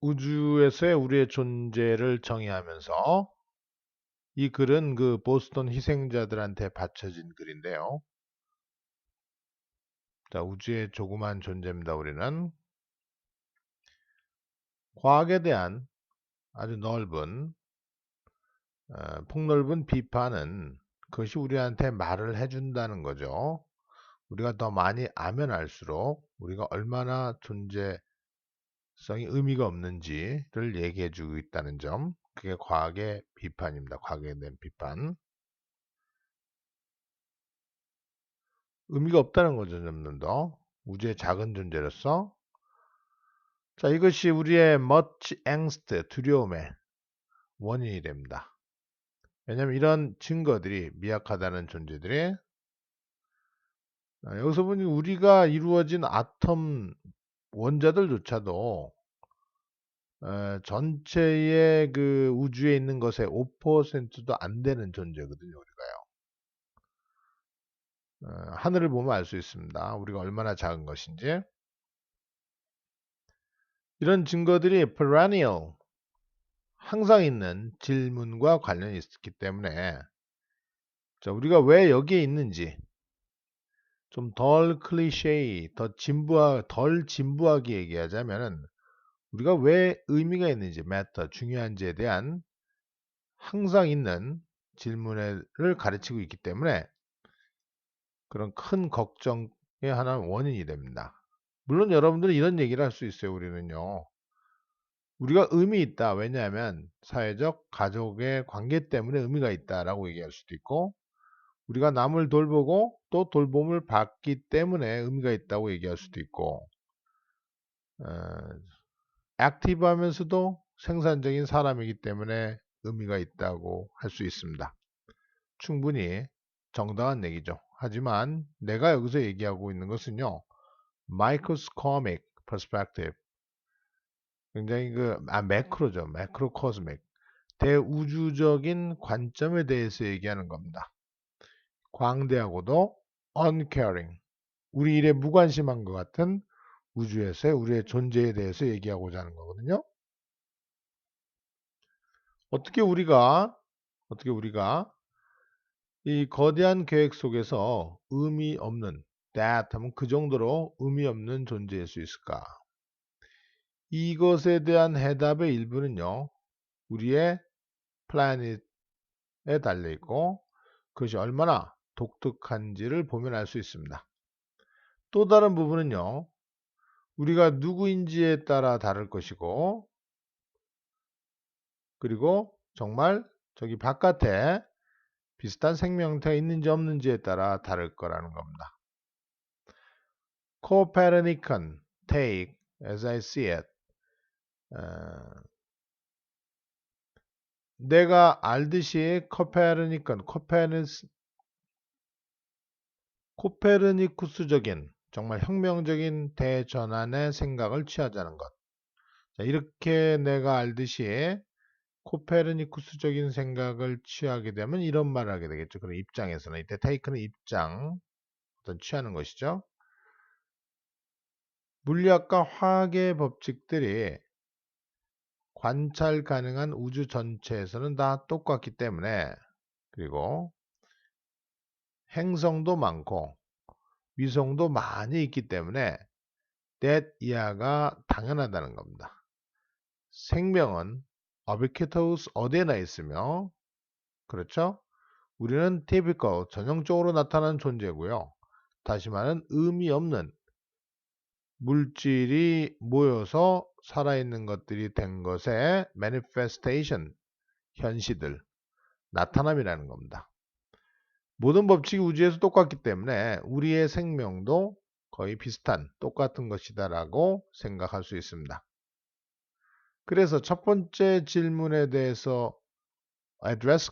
우주에서의 우리의 존재를 정의하면서 이 글은 그 보스턴 희생자들한테 바쳐진 글인데요. 자, 우주의 조그만 존재입니다. 우리는 과학에 대한 아주 넓은 폭넓은 비판은 그것이 우리한테 말을 해준다는 거죠. 우리가 더 많이 알면 알수록 우리가 얼마나 존재성이 의미가 없는지를 얘기해 주고 있다는 점. 그게 과학의 비판입니다. 과학에 대한 비판. 의미가 없다는 거죠, 점점 더. 우주의 작은 존재로서. 자, 이것이 우리의 much angst, 두려움의 원인이 됩니다. 왜냐하면 이런 증거들이 미약하다는 존재들이 여기서 보니 우리가 이루어진 아톰 원자들조차도 전체의 그 우주에 있는 것의 5%도 안 되는 존재거든요, 우리가요. 하늘을 보면 알 수 있습니다. 우리가 얼마나 작은 것인지. 이런 증거들이 perennial, 항상 있는 질문과 관련이 있기 때문에 자, 우리가 왜 여기에 있는지 좀 덜 클리셰이, 덜 진부하게 얘기하자면은 우리가 왜 의미가 있는지, matter, 중요한지에 대한 항상 있는 질문을 가르치고 있기 때문에 그런 큰 걱정의 하나는 원인이 됩니다. 물론 여러분들은 이런 얘기를 할 수 있어요. 우리는요. 우리가 의미 있다. 왜냐하면 사회적, 가족의 관계 때문에 의미가 있다라고 얘기할 수도 있고 우리가 남을 돌보고 또 돌봄을 받기 때문에 의미가 있다고 얘기할 수도 있고 액티브하면서도 생산적인 사람이기 때문에 의미가 있다고 할 수 있습니다. 충분히 정당한 얘기죠. 하지만 내가 여기서 얘기하고 있는 것은요. microscopic perspective, 굉장히 매크로죠. 매크로코스믹, 대우주적인 관점에 대해서 얘기하는 겁니다. 광대하고도 uncaring, 우리 일에 무관심한 것 같은 우주에서의 우리의 존재에 대해서 얘기하고자 하는 거거든요. 어떻게 우리가 이 거대한 계획 속에서 의미 없는 that 하면 그 정도로 의미 없는 존재일 수 있을까? 이것에 대한 해답의 일부는요. 우리의 플래닛에 달려 있고 그것이 얼마나 독특한지를 보면 알 수 있습니다. 또 다른 부분은요. 우리가 누구인지에 따라 다를 것이고 그리고 정말 저기 바깥에 비슷한 생명체가 있는지 없는지에 따라 다를 거라는 겁니다. Copernican take, as I see it, 어, 내가 알듯이 코페르니쿠스적인 정말 혁명적인 대전환의 생각을 취하자는 것. 자, 이렇게 내가 알듯이 코페르니쿠스적인 생각을 취하게 되면 이런 말을 하게 되겠죠. 그런 입장에서는 이때 테이크는 입장, 어떤 취하는 것이죠. 물리학과 화학의 법칙들이 관찰 가능한 우주 전체에서는 다 똑같기 때문에 그리고 행성도 많고 위성도 많이 있기 때문에 that 이하가 당연하다는 겁니다. 생명은 ubiquitous 어디에나 있으며 그렇죠? 우리는 typical 전형적으로 나타나는 존재고요. 다시 말하면 의미 없는 물질이 모여서 살아있는 것들이 된 것의 manifestation, 현시들, 나타남이라는 겁니다. 모든 법칙이 우주에서 똑같기 때문에 우리의 생명도 거의 비슷한 똑같은 것이다라고 생각할 수 있습니다. 그래서 첫 번째 질문에 대해서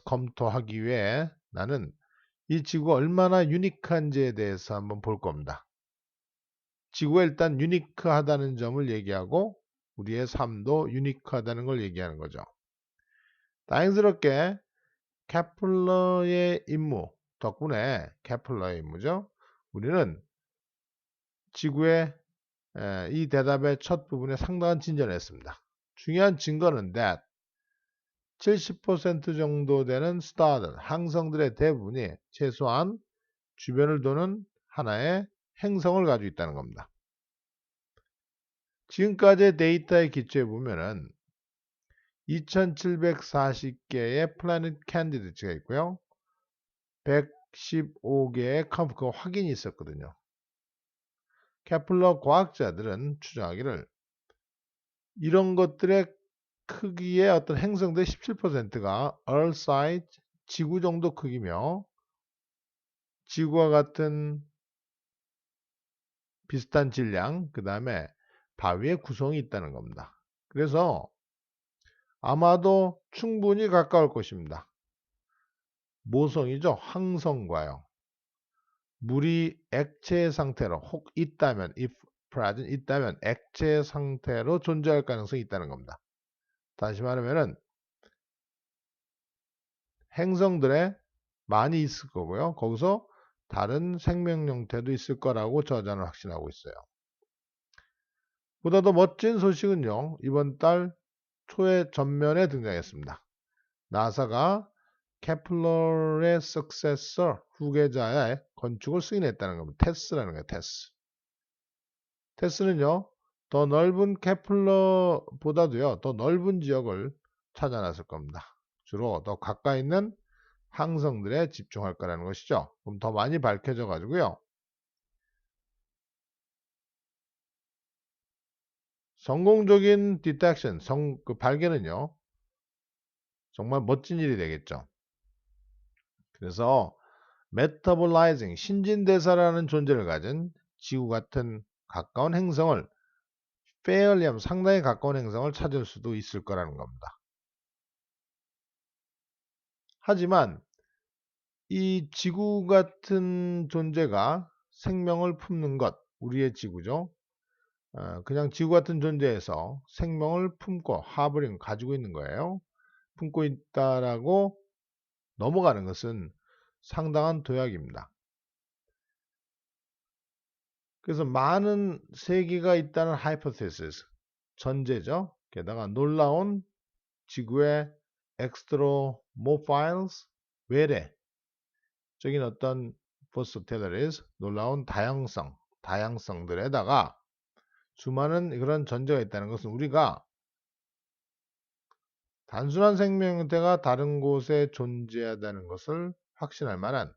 검토하기 위해 나는 이 지구가 얼마나 유니크한지에 대해서 한번 볼 겁니다. 지구가 일단 유니크하다는 점을 얘기하고 우리의 삶도 유니크하다는 걸 얘기하는 거죠. 다행스럽게 케플러의 임무 덕분에 케플러의 임무죠. 우리는 지구의 이 대답의 첫 부분에 상당한 진전을 했습니다. 중요한 증거는 that 70% 정도 되는 스타들, 항성들의 대부분이 최소한 주변을 도는 하나의 행성을 가지고 있다는 겁니다. 지금까지의 데이터에 기초해 보면은 2740개의 플래닛 캔디드가 있고요. 115개의 컴프 확인이 있었거든요. 케플러 과학자들은 추정하기를 이런 것들의 크기의 어떤 행성들의 17%가 Earth size, 지구 정도 크기며 지구와 같은 비슷한 질량, 그 다음에 바위의 구성이 있다는 겁니다. 그래서 아마도 충분히 가까울 것입니다. 모성이죠. 항성과요. 물이 액체 상태로 혹 있다면, if present 있다면 액체 상태로 존재할 가능성이 있다는 겁니다. 다시 말하면은 행성들에 많이 있을 거고요. 거기서 다른 생명 형태도 있을 거라고 저자는 확신하고 있어요. 보다 더 멋진 소식은요. 이번 달 초에 전면에 등장했습니다. 나사가 케플러의 석세서 후계자의 건축을 승인했다는 겁니다. 테스라는 거예요. 테스. 테스는요. 더 넓은 케플러보다도요. 더 넓은 지역을 찾아 나설 겁니다. 주로 더 가까이 있는 항성들에 집중할 거라는 것이죠. 그럼 더 많이 밝혀져 가지고요. 성공적인 디텍션, 그 발견은요. 정말 멋진 일이 되겠죠. 그래서 메타볼라이징, 신진대사라는 존재를 가진 지구 같은 가까운 행성을 fairly 하면 상당히 가까운 행성을 찾을 수도 있을 거라는 겁니다. 하지만 이 지구 같은 존재가 생명을 품는 것, 우리의 지구죠. 그냥 지구 같은 존재에서 생명을 품고 하버링 가지고 있는 거예요. 품고 있다라고 넘어가는 것은 상당한 도약입니다. 그래서 많은 세계가 있다는 hypothesis, 전제죠. 게다가 놀라운 지구의 extremophiles, 외래적인 어떤 possibilities, 놀라운 다양성들에다가 수많은 그런 전제가 있다는 것은 우리가 단순한 생명 형태가 다른 곳에 존재하다는 것을 확신할 만한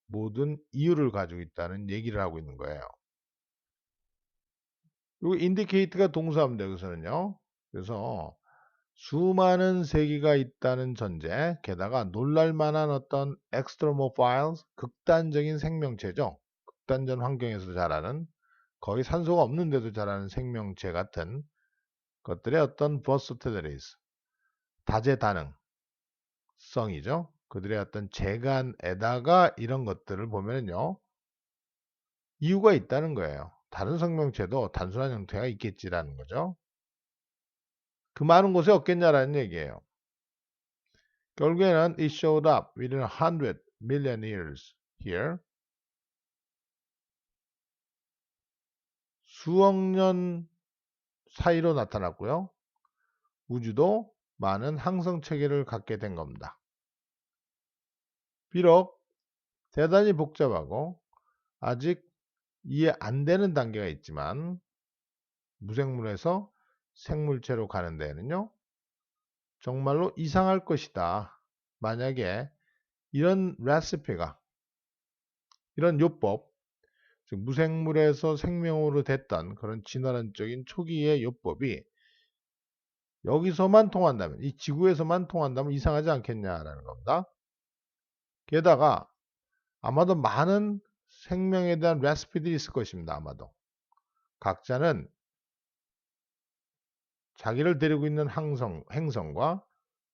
모든 이유를 가지고 있다는 얘기를 하고 있는 거예요. 그리고 indicate가 동사입니다. 여기서는요. 그래서 수많은 세계가 있다는 전제, 게다가 놀랄만한 어떤 extremophiles, 극단적인 생명체죠. 극단적 환경에서 자라는, 거의 산소가 없는데도 자라는 생명체 같은 것들의 어떤 versatilities, 다재다능성이죠. 그들의 어떤 재간에다가 이런 것들을 보면요. 이유가 있다는 거예요. 다른 생명체도 단순한 형태가 있겠지라는 거죠. 그 많은 곳에 없겠냐라는 얘기예요. 결국에는 it showed up within 100 million years here. 수억 년 사이로 나타났고요. 우주도 많은 항성 체계를 갖게 된 겁니다. 비록 대단히 복잡하고 아직 이해 안 되는 단계가 있지만 무생물에서 생물체로 가는 데에는요. 정말로 이상할 것이다. 만약에 이런 레시피가, 이런 요법, 즉 무생물에서 생명으로 됐던 그런 진화론적인 초기의 요법이 여기서만 통한다면, 이 지구에서만 통한다면 이상하지 않겠냐라는 겁니다. 게다가 아마도 많은 생명에 대한 레시피들이 있을 것입니다. 아마도. 각자는 자기를 데리고 있는 행성과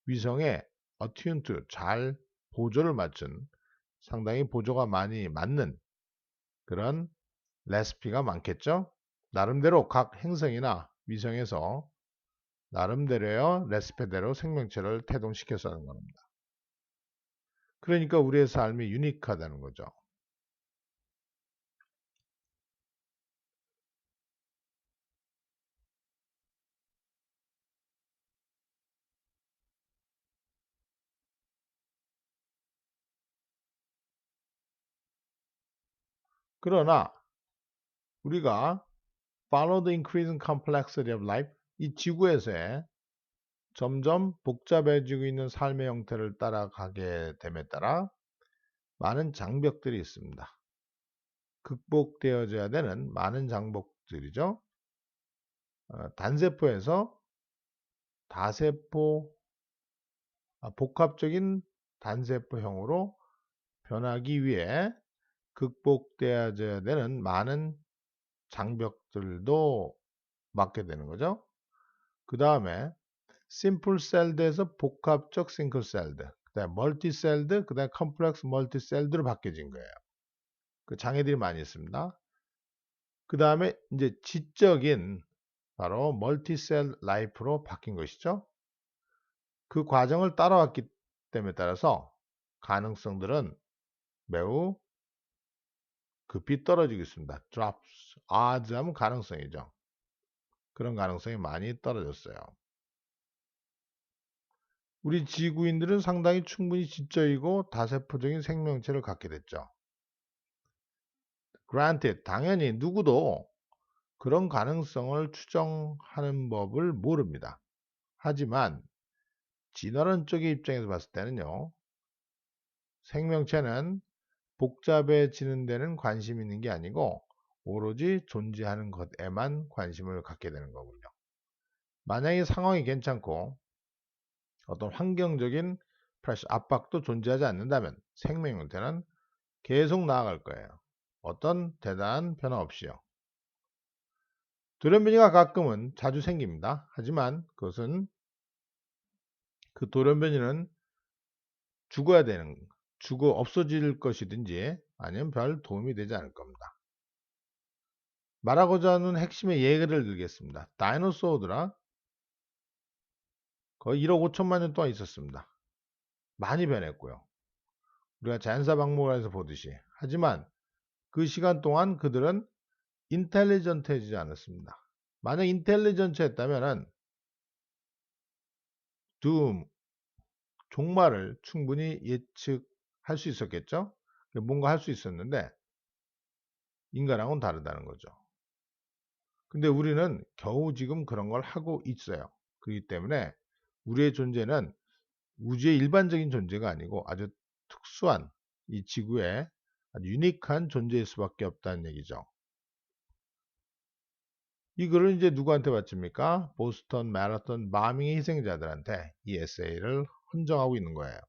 위성에 어튠트, 잘 보조를 맞춘, 상당히 보조가 많이 맞는 그런 레시피가 많겠죠. 나름대로 각 행성이나 위성에서 나름대로의 레시피대로 생명체를 태동시켜서 하는 겁니다. 그러니까 우리의 삶이 유니크하다는 거죠. 그러나 우리가 follow the increasing complexity of life, 이 지구에서의 점점 복잡해지고 있는 삶의 형태를 따라가게 됨에 따라 많은 장벽들이 있습니다. 극복되어져야 되는 많은 장벽들이죠. 단세포에서 다세포, 복합적인 단세포형으로 변하기 위해 극복되어져야 되는 많은 장벽들도 맞게 되는 거죠. 그 다음에 심플 셀드에서 복합적 싱글 셀드, 그다음에 멀티 셀드, 그다음에 컴플렉스 멀티 셀드로 바뀌어진 거예요. 그 장애들이 많이 있습니다. 그 다음에 이제 지적인 바로 멀티셀 라이프로 바뀐 것이죠. 그 과정을 따라왔기 때문에 따라서 가능성들은 매우 급히 떨어지고 있습니다. drops, odds 하면 가능성이죠. 그런 가능성이 많이 떨어졌어요. 우리 지구인들은 상당히 충분히 지적이고 다세포적인 생명체를 갖게 됐죠. Granted, 당연히 누구도 그런 가능성을 추정하는 법을 모릅니다. 하지만 진화론 쪽의 입장에서 봤을 때는요, 생명체는 복잡해지는 데는 관심 있는 게 아니고 오로지 존재하는 것에만 관심을 갖게 되는 거군요. 만약에 상황이 괜찮고 어떤 환경적인 프레셔, 압박도 존재하지 않는다면 생명 형태는 계속 나아갈 거예요. 어떤 대단한 변화 없이요. 돌연변이가 가끔은 자주 생깁니다. 하지만 그것은 그 돌연변이는 죽어 없어질 것이든지 아니면 별 도움이 되지 않을 겁니다. 말하고자 하는 핵심의 예를 들겠습니다. 다이노소어드라 거의 1억 5천만 년 동안 있었습니다. 많이 변했고요. 우리가 자연사 박물관에서 보듯이. 하지만 그 시간 동안 그들은 인텔리전트해지지 않았습니다. 만약 인텔리전트했다면 종말을 충분히 예측할 수 있었겠죠? 뭔가 할 수 있었는데 인간하고는 다르다는 거죠. 근데 우리는 겨우 지금 그런 걸 하고 있어요. 그렇기 때문에 우리의 존재는 우주의 일반적인 존재가 아니고 아주 특수한 이 지구의 아주 유니크한 존재일 수밖에 없다는 얘기죠. 이 글을 이제 누구한테 바칩니까? 보스턴 마라톤 마밍의 희생자들한테 이 에세이를 헌정하고 있는 거예요.